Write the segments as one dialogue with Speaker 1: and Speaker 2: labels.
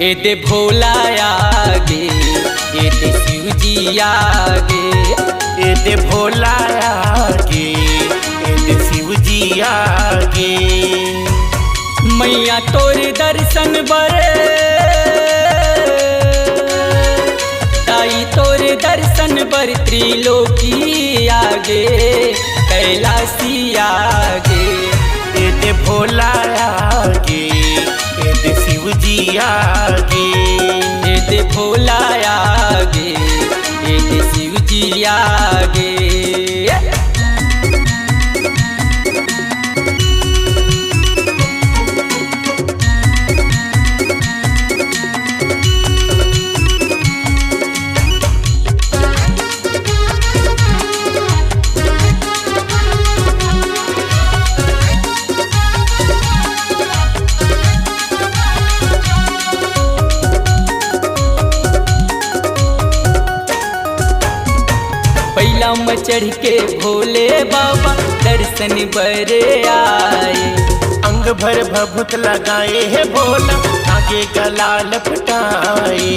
Speaker 1: ए दे भोला आगे, ए दे शिव जी आगे,
Speaker 2: ए दे भोला आगे, ए दे शिव जी आगे।
Speaker 1: मैया तोरे दर्शन बरे, ताई तोरे दर्शन बर त्रिलोकी आगे, कैलाशी आगे।
Speaker 2: ए दे भोला आगे, ए दे शिव जी आगे,
Speaker 1: ए दे भोला आगे, ए दे शिव जी आगे। पहिला में चढ़ के भोले बाबा दर्शन बरे आए,
Speaker 2: अंग भर भभूत लगाए है भोला, आगे गला लपटाए।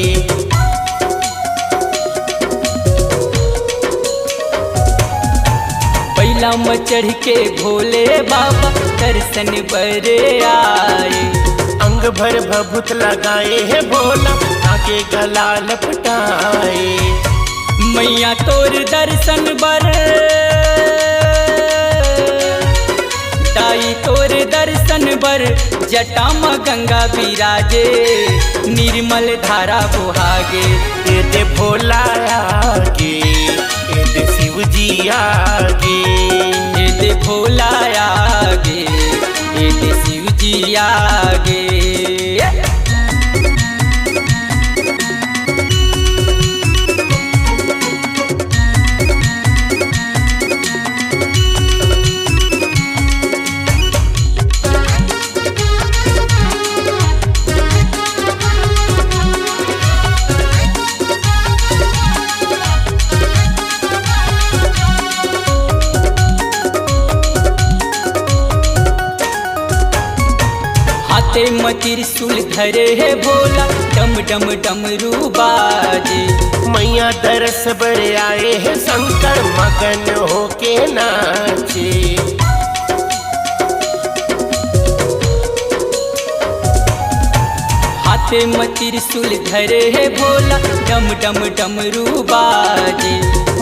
Speaker 1: पहिला में चढ़ के भोले बाबा दर्शन बरे आए,
Speaker 2: अंग भर भभूत लगाए है भोला, आगे गला लपटाए।
Speaker 1: मैया तोर दर्शन बर, ताई तोर दर्शन बर, जटा में गंगा विराजे, निर्मल धारा बुहागे।
Speaker 2: ए दे भोला आगे, ए दे शिव जी आगे,
Speaker 1: ए दे भोला आगे, ए दे शिव जी आगे। हाथे में त्रिशूल धरे है भोला, डम डम डमरू बाजे।
Speaker 2: मैया दरस बरे आए है शंकर, मगन होके नाचे।
Speaker 1: हाथे में त्रिशूल धरे है भोला, डम डम डमरू बाजे।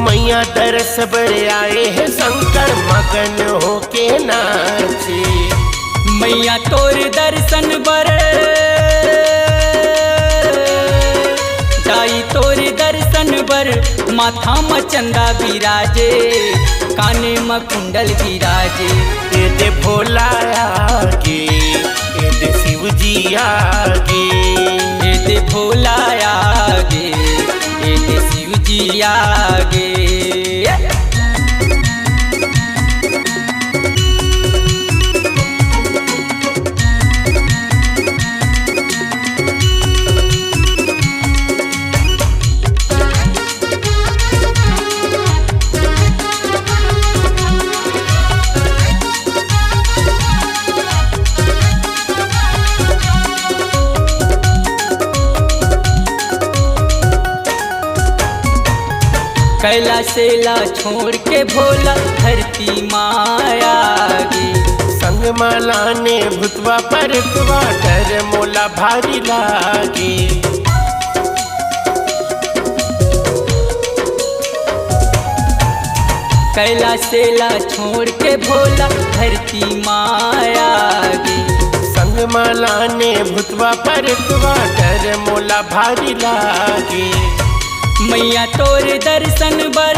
Speaker 2: मैया दरस बरे आए है शंकर, मगन होके नाचे।
Speaker 1: मैया तोर दर्शन बर, ताई तोर दर्शन बर, माथा में चंदा विराजे, काने में कुंडल विराजे।
Speaker 2: ए दे भोला आगे, ए दे शिव जी आगे,
Speaker 1: ए दे भोला आगे, ए दे शिव जी आगे। कैलाशेला छोड़ के भोला धरती माया गे,
Speaker 2: संग मालाने भूतवा परतवा, डर मोला भारी लागे।
Speaker 1: कैलाशेला छोड़ के भोला धरती माया गे,
Speaker 2: संग मालाने भूतवा परतवा, डर मोला भारी लागे।
Speaker 1: मैया तोर दर्शन बर,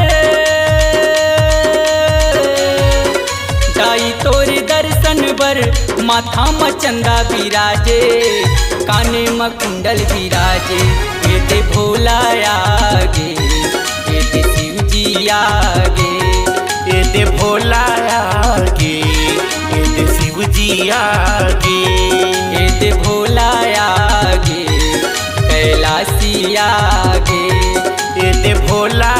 Speaker 1: ताई तोर दर्शन बर, माथा में चंदा विराजे, काने में कुंडल विराजे। ए दे भोला आगे, ए दे शिव जी आगे,
Speaker 2: ए दे भोला आगे, ए दे शिव जी आगे,
Speaker 1: ए दे भोला आगे, कैलाशी आगे।
Speaker 2: ए दे भोला